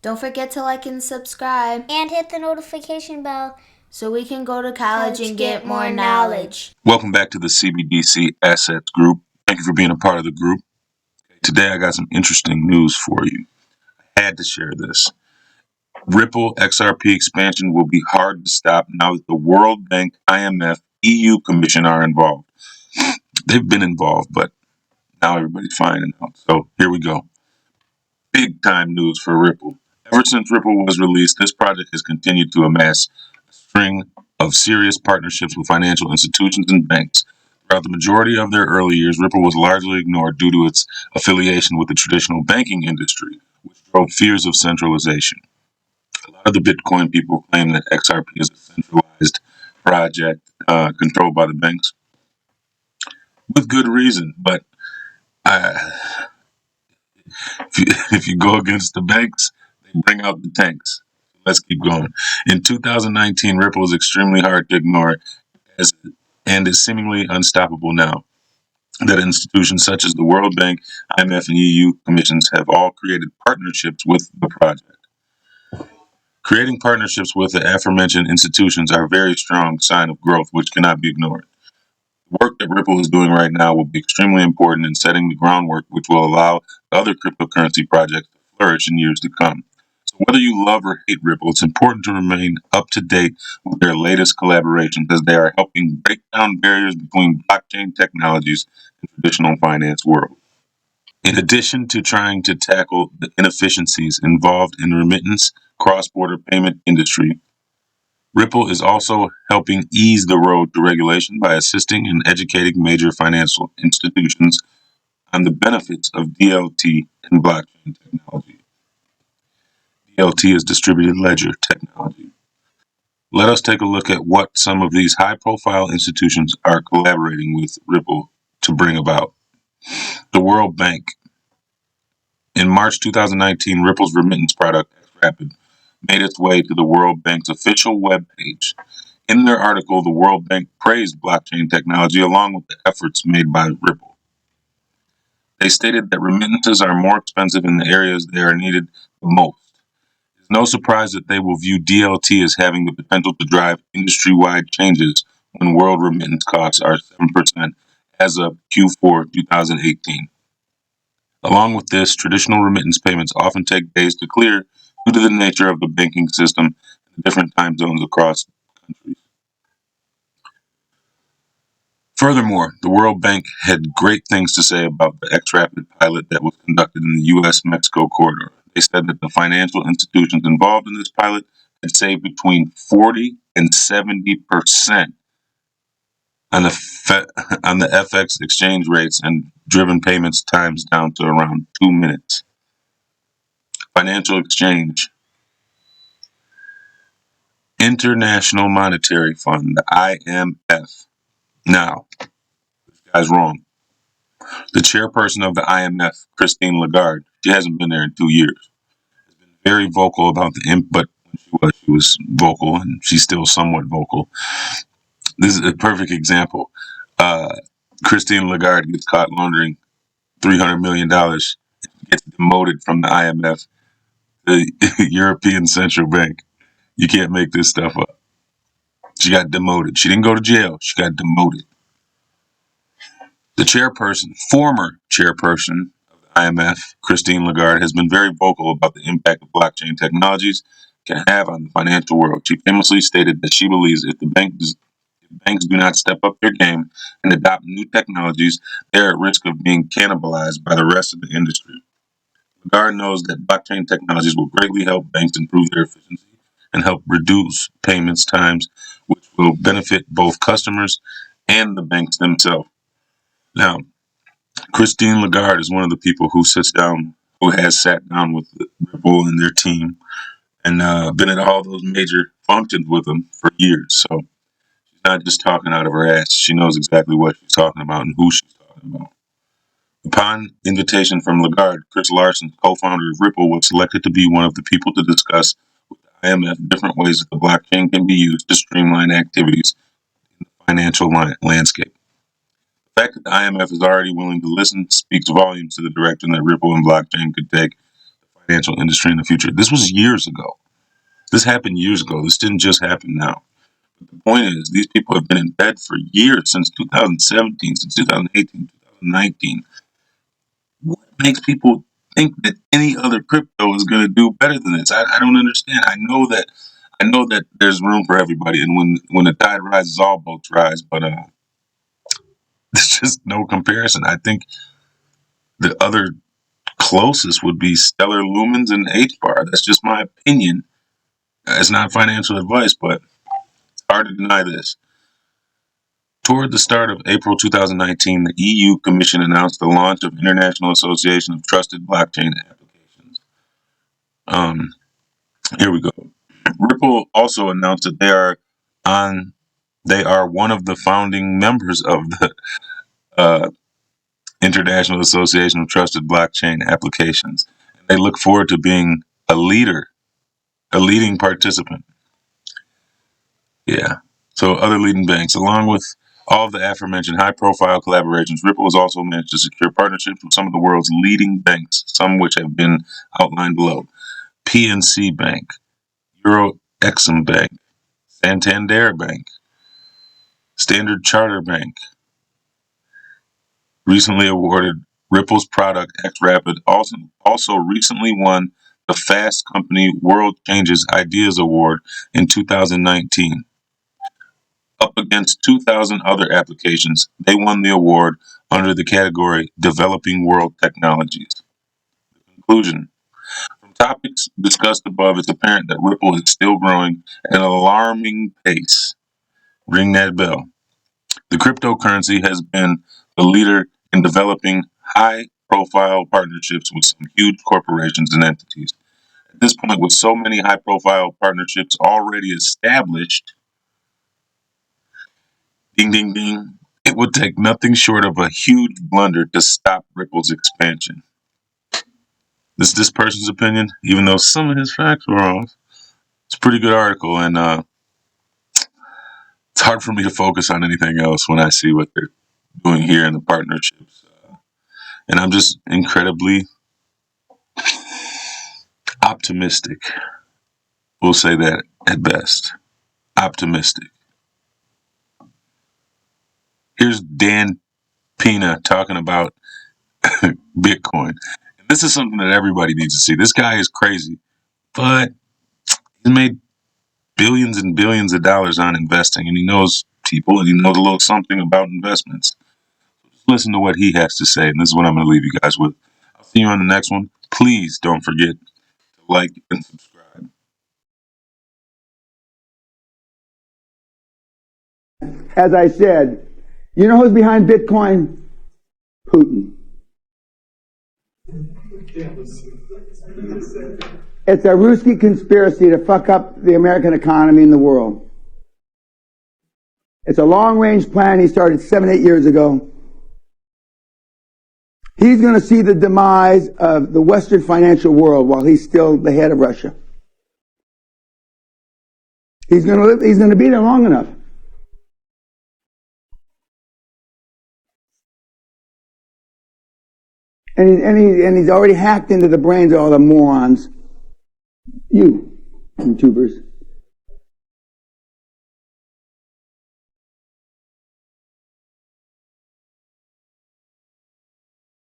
Don't forget to like and subscribe. And hit the notification bell so we can go to college and get more knowledge. Welcome back to the CBDC Assets Group. Thank you for being a part of the group. Today I got some interesting news for you. I had to share this. Ripple XRP expansion will be hard to stop now that the World Bank, IMF, EU Commission are involved. They've been involved, but now everybody's finding out. So here we go. Big time news for Ripple. Ever since Ripple was released, this project has continued to amass a string of serious partnerships with financial institutions and banks. Throughout the majority of their early years, Ripple was largely ignored due to its affiliation with the traditional banking industry, which drove fears of centralization. A lot of the Bitcoin people claim that XRP is a centralized project controlled by the banks, with good reason. But if you go against the banks, they bring out the tanks. Let's keep going. In 2019, Ripple was extremely hard to ignore and is seemingly unstoppable now. That institutions such as the World Bank, IMF, and EU commissions have all created partnerships with the project. Creating partnerships with the aforementioned institutions are a very strong sign of growth, which cannot be ignored. The work that Ripple is doing right now will be extremely important in setting the groundwork which will allow other cryptocurrency projects to flourish in years to come. So whether you love or hate Ripple, it's important to remain up to date with their latest collaborations as they are helping break down barriers between blockchain technologies and traditional finance world. In addition to trying to tackle the inefficiencies involved in the remittance cross-border payment industry, Ripple is also helping ease the road to regulation by assisting and educating major financial institutions on the benefits of DLT and blockchain technology. DLT is distributed ledger technology. Let us take a look at what some of these high-profile institutions are collaborating with Ripple to bring about. The World Bank. In March 2019, Ripple's remittance product, XRapid, made its way to the World Bank's official webpage. In their article, the World Bank praised blockchain technology along with the efforts made by Ripple. They stated that remittances are more expensive in the areas they are needed the most. It's no surprise that they will view DLT as having the potential to drive industry-wide changes when world remittance costs are 7% as of Q4 2018. Along with this, traditional remittance payments often take days to clear due to the nature of the banking system and the different time zones across countries. Furthermore, the World Bank had great things to say about the XRapid pilot that was conducted in the U.S.-Mexico corridor. They said that the financial institutions involved in this pilot had saved between 40 and 70% on the FX exchange rates and driven payments times down to around 2 minutes. Financial exchange. International Monetary Fund, the IMF. Now, this guy's wrong. The chairperson of the IMF, Christine Lagarde, she hasn't been there in 2 years. Has been very vocal about the input when she was vocal, and she's still somewhat vocal. This is a perfect example. Christine Lagarde gets caught laundering $300 million, gets demoted from the IMF, the European Central Bank. You can't make this stuff up. She got demoted. She didn't go to jail. She got demoted. The former chairperson of the IMF, Christine Lagarde, has been very vocal about the impact of blockchain technologies can have on the financial world. She famously stated that she believes if banks do not step up their game and adopt new technologies, they are at risk of being cannibalized by the rest of the industry. Lagarde knows that blockchain technologies will greatly help banks improve their efficiency and help reduce payments times, which will benefit both customers and the banks themselves. Now, Christine Lagarde is one of the people who has sat down with Ripple and their team and been at all those major functions with them for years. So she's not just talking out of her ass. She knows exactly what she's talking about and who she's talking about. Upon invitation from Lagarde, Chris Larsen, co-founder of Ripple, was selected to be one of the people to discuss with the IMF different ways that the blockchain can be used to streamline activities in the financial landscape. The fact that the IMF is already willing to listen speaks volumes to the direction that Ripple and blockchain could take the financial industry in the future. This was years ago. This happened years ago. This didn't just happen now. But the point is, these people have been in bed for years, since 2017, since 2018, 2019. What makes people think that any other crypto is going to do better than this? I don't understand. I know that there's room for everybody, and when the tide rises, all boats rise. But there's just no comparison. I think the other closest would be Stellar Lumens and HBAR. That's just my opinion. It's not financial advice, but it's hard to deny this. Toward the start of April 2019, the EU Commission announced the launch of International Association of Trusted Blockchain Applications. Here we go. Ripple also announced that they are one of the founding members of the International Association of Trusted Blockchain Applications. They look forward to being a leading participant. Yeah. So other leading banks, along with all of the aforementioned high-profile collaborations, Ripple has also managed to secure partnerships with some of the world's leading banks, some which have been outlined below. PNC Bank, Euro Exim Bank, Santander Bank, Standard Chartered Bank. Recently awarded Ripple's product XRapid also recently won the Fast Company World Changes Ideas Award in 2019. Up against 2,000 other applications, they won the award under the category Developing World Technologies. Conclusion. From topics discussed above, it's apparent that Ripple is still growing at an alarming pace. Ring that bell. The cryptocurrency has been the leader in developing high-profile partnerships with some huge corporations and entities. At this point, with so many high-profile partnerships already established, ding, ding, ding, it would take nothing short of a huge blunder to stop Ripple's expansion. This is this person's opinion, even though some of his facts were off. It's a pretty good article, and it's hard for me to focus on anything else when I see what they're doing here in the partnerships. And I'm just incredibly optimistic. We'll say that at best. Optimistic. Here's Dan Pena talking about Bitcoin. And this is something that everybody needs to see. This guy is crazy, but he's made billions and billions of dollars on investing, and he knows people, and he knows a little something about investments. Just listen to what he has to say, and this is what I'm going to leave you guys with. I'll see you on the next one. Please don't forget to like and subscribe. As I said, you know who's behind Bitcoin? Putin. It's a Ruski conspiracy to fuck up the American economy and the world. It's a long-range plan he started 7-8 years ago. He's going to see the demise of the Western financial world while he's still the head of Russia. He's going to be there long enough. And he's already hacked into the brains of all the morons. You, YouTubers.